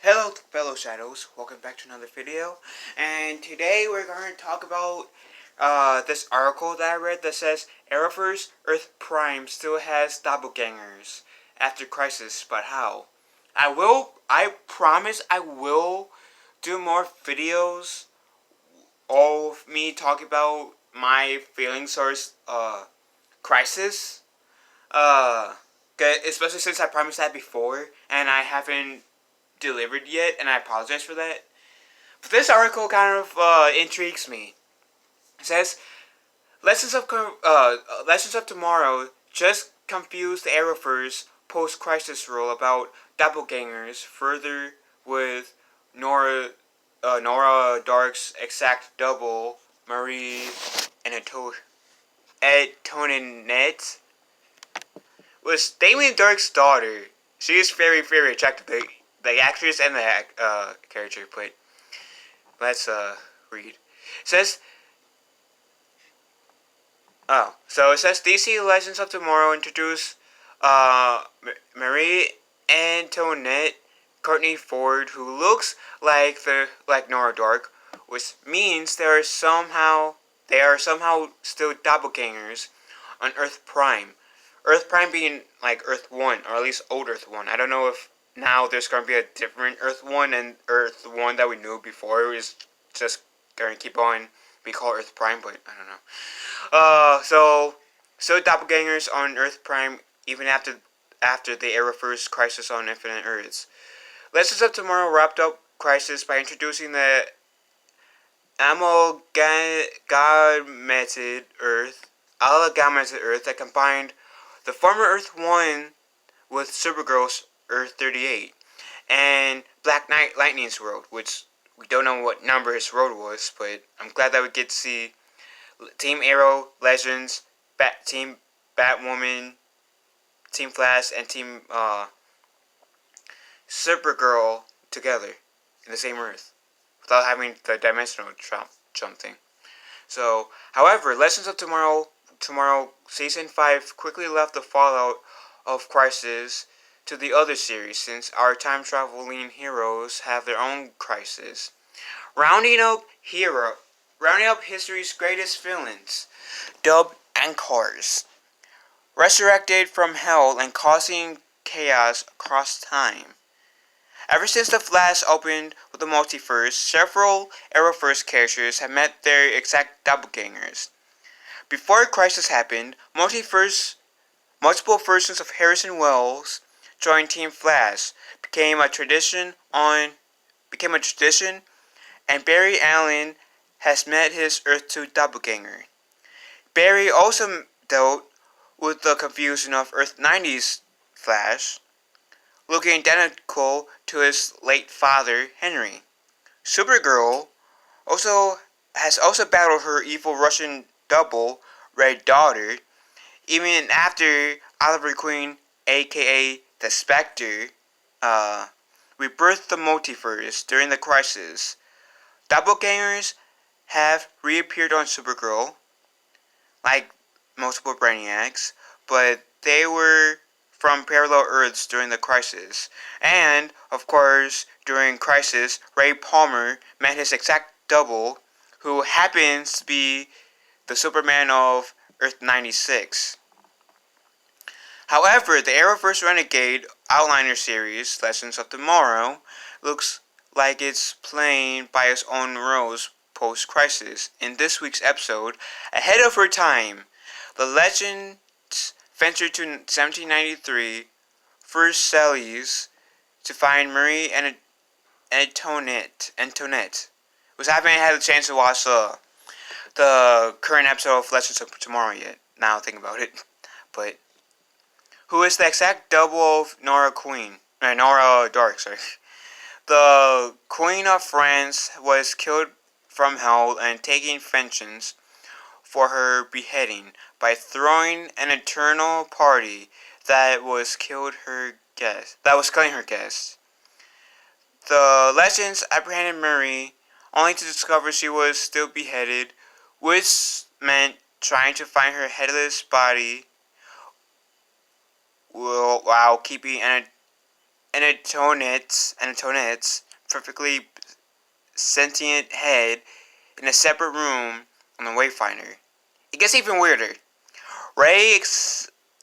Hello fellow shadows, welcome back to another video, and today we're going to talk about this article that I read that says Arrowverse Earth Prime still has doppelgangers after crisis, but how? I promise I will do more videos of me talking about my feelings towards crisis, uh, especially since I promised that before and I haven't delivered yet, and I apologize for that. But this article kind of intrigues me. It says lessons of tomorrow just confused the Arrowverse post-crisis rule about doppelgangers further with Nora Darhk's exact double Marie Antoinette was Damien Darhk's daughter. She is very, very attractive. The actress and the character, but let's read. It says, so it says DC Legends of Tomorrow introduce Marie Antoinette Courtney Ford, who looks like Nora Darhk, which means they are somehow still doppelgangers on Earth Prime. Earth Prime being like Earth 1, or at least old Earth 1. I don't know if now there's going to be a different Earth 1, and Earth 1 that we knew before is just going to keep on be called Earth Prime, but I don't know. So doppelgangers on Earth Prime even after the Arrowverse Crisis on Infinite Earths. Legends of Tomorrow wrapped up Crisis by introducing the amalgamated Earth that combined the former Earth 1 with Supergirl's Earth 38 and Black Knight Lightning's world, which we don't know what number his world was, but I'm glad that we get to see Team Arrow, Legends, Team Batwoman, Team Flash, and Team Supergirl together in the same Earth without having the dimensional jump thing. So, however, Legends of Tomorrow Season 5 quickly left the fallout of Crisis to the other series, since our time-traveling heroes have their own crisis. Rounding up history's greatest villains, doppelgangers, resurrected from hell and causing chaos across time. Ever since The Flash opened with the multiverse, several Arrowverse characters have met their exact doppelgangers. Before Crisis happened, multiple versions of Harrison Wells joined Team Flash became a tradition, and Barry Allen has met his Earth 2 doppelganger. Barry also dealt with the confusion of Earth 90's Flash, looking identical to his late father, Henry. Supergirl has also battled her evil Russian double, Red Daughter, even after Oliver Queen, aka the Spectre, rebirthed the multiverse during the Crisis. Doppelgangers have reappeared on Supergirl, like multiple Brainiacs, but they were from parallel Earths during the Crisis. And, of course, during Crisis, Ray Palmer met his exact double, who happens to be the Superman of Earth 96. However, the Arrowverse Renegade Outliner series, Legends of Tomorrow, looks like it's playing by its own rules post-Crisis. In this week's episode, ahead of her time, the Legends ventured to 1793 first Cellies to find Marie Antoinette. Which I haven't had a chance to watch the current episode of Legends of Tomorrow yet, now think about it. But who is the exact double of Nora Darhk, sorry. The Queen of France was killed from hell and taking vengeance for her beheading by throwing an eternal party that was killing her guests. The Legends apprehended Marie, only to discover she was still beheaded, which meant trying to find her headless body while keeping Antoinette's perfectly sentient head in a separate room on the Wayfinder. It gets even weirder. Ray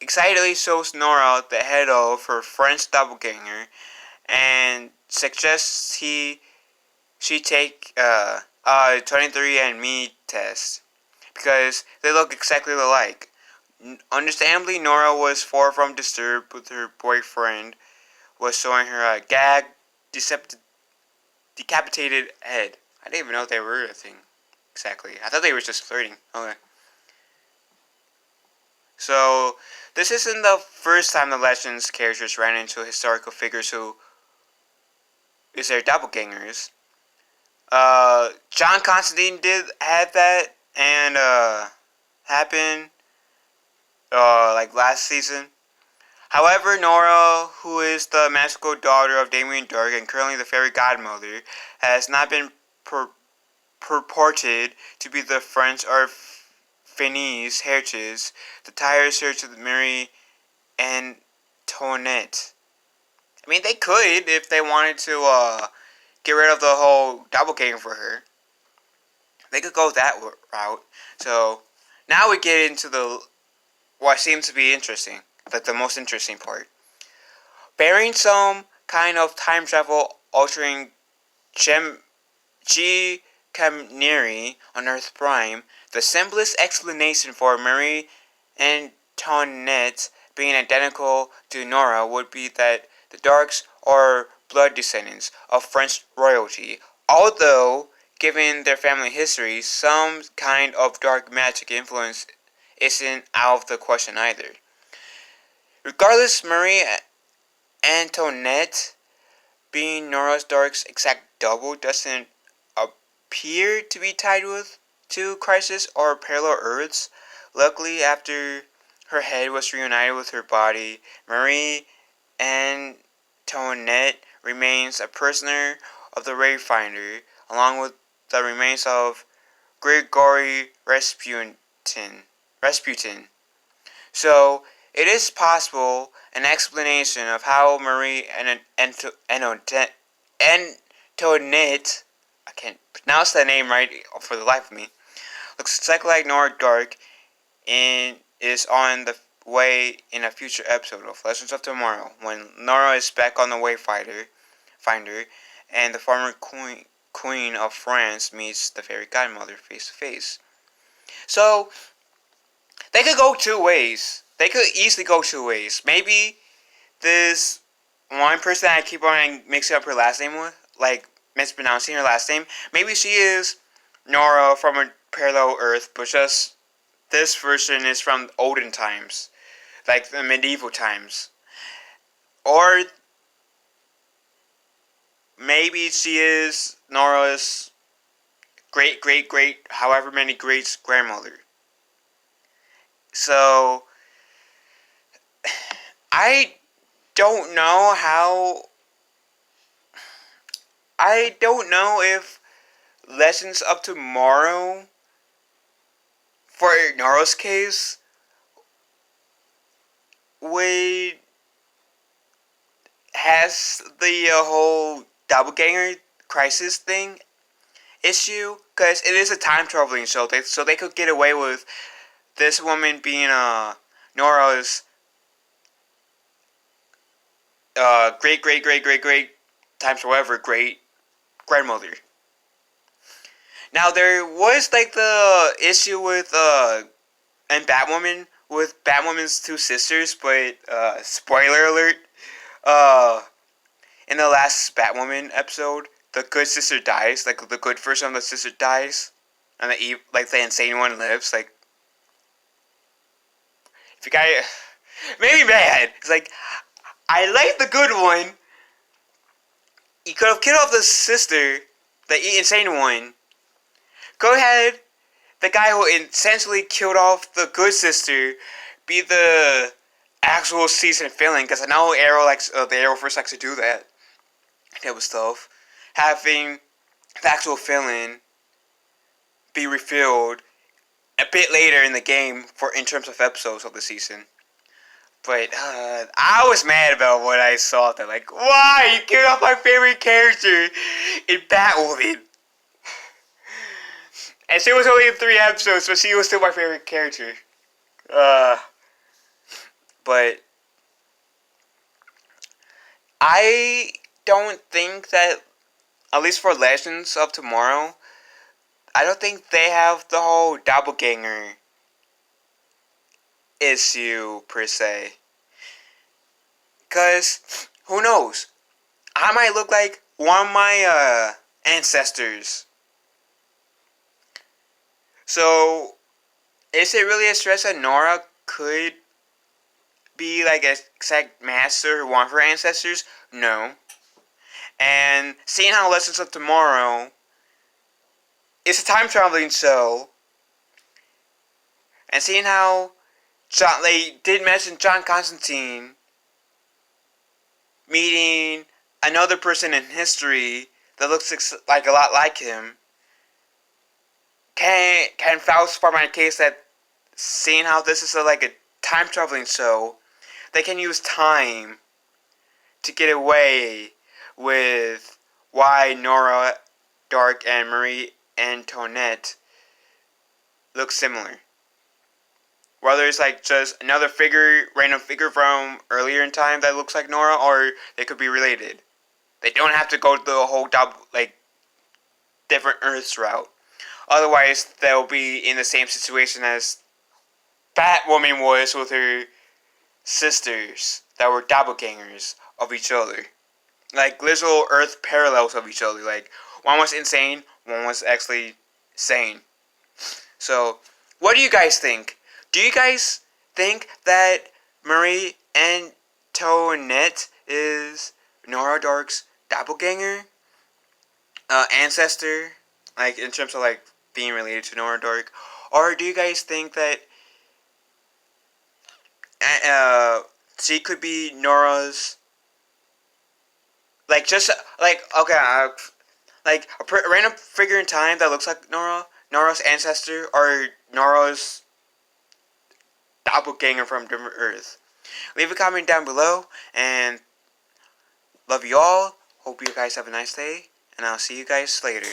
excitedly shows Nora the head of her French doppelganger and suggests she take a 23andMe test because they look exactly alike. Understandably, Nora was far from disturbed with her boyfriend was showing her a decapitated head. I didn't even know they were a thing. Exactly. I thought they were just flirting. Okay. So, this isn't the first time the Legends characters ran into historical figures who is their doppelgangers. John Constantine had that and happen like last season. However, Nora, who is the magical daughter of Damien Darhk and currently the fairy godmother, has not been purported to be the French or Finese heritage. The entire search of Marie Antoinette. I mean, they could if they wanted to get rid of the whole doppelganger for her. They could go that route. So now we get into what seems to be interesting, like the most interesting part. Bearing some kind of time travel altering G. Camneri on Earth Prime, the simplest explanation for Marie Antoinette being identical to Nora would be that the Darks are blood descendants of French royalty, although, given their family history, some kind of dark magic influence isn't out of the question either. Regardless, Marie Antoinette being Nora Darhk's exact double doesn't appear to be tied to Crisis or parallel Earths. Luckily, after her head was reunited with her body, Marie Antoinette remains a prisoner of the Wayfinder, along with the remains of Grigory Rasputin. So, it is possible an explanation of how Marie Antoinette, I can't pronounce that name right for the life of me, looks exactly like Nora Darhk and is on the way in a future episode of Legends of Tomorrow when Nora is back on the Wayfinder and the former queen of France meets the fairy godmother face to face. So, they could go two ways. They could easily go two ways. Maybe this one person I keep on mixing up her last name with, like mispronouncing her last name, maybe she is Nora from a parallel Earth, but just this version is from olden times, like the medieval times. Or maybe she is Nora's great, however many greats grandmother. So, I don't know if Legends of Tomorrow, for Nora's case, would has the whole doppelganger crisis thing issue, because it is a time traveling show, so they could get away with this woman being Nora's great times however great grandmother. Now there was like the issue with and Batwoman with Batwoman's two sisters, but spoiler alert, in the last Batwoman episode, the good sister dies, like the good version of the sister dies, and the insane one lives. Like, if you guys made me mad, it's like I like the good one. You could have killed off the sister, the insane one. Go ahead, the guy who essentially killed off the good sister, be the actual season villain, because I know Arrow likes the Arrowverse likes to do that type of stuff. Having the actual villain be revealed a bit later in the game in terms of episodes of the season. But I was mad about what I saw. That like, why you killed off my favorite character in Batwoman? And she was only in 3 episodes, but she was still my favorite character. But I don't think that, at least for Legends of Tomorrow, I don't think they have the whole doppelganger issue per se. Cause who knows? I might look like one of my ancestors. So is it really a stretch that Nora could be like an exact master of one of her ancestors? No. And seeing how Legends of Tomorrow is a time traveling show, and seeing how they did mention John Constantine meeting another person in history that looks like a lot like him, can vouch for my case that seeing how this is like a time traveling show, they can use time to get away with why Nora Darhk and Marie Antoinette look similar. Whether it's like just another random figure from earlier in time that looks like Nora, or they could be related. They don't have to go the whole different Earths route. Otherwise, they'll be in the same situation as Batwoman was with her sisters that were doppelgangers of each other. Like literal Earth parallels of each other. Like one was insane, one was actually sane. So, what do you guys think? Do you guys think that Marie Antoinette is Nora Darhk's doppelganger? Ancestor? Like, in terms of, like, being related to Nora Darhk? Or do you guys think that she could be Nora's... Like, just, like, okay, like, a random figure in time that looks like Nora's ancestor, or Nora's doppelganger from different Earth? Leave a comment down below, and love you all. Hope you guys have a nice day, and I'll see you guys later.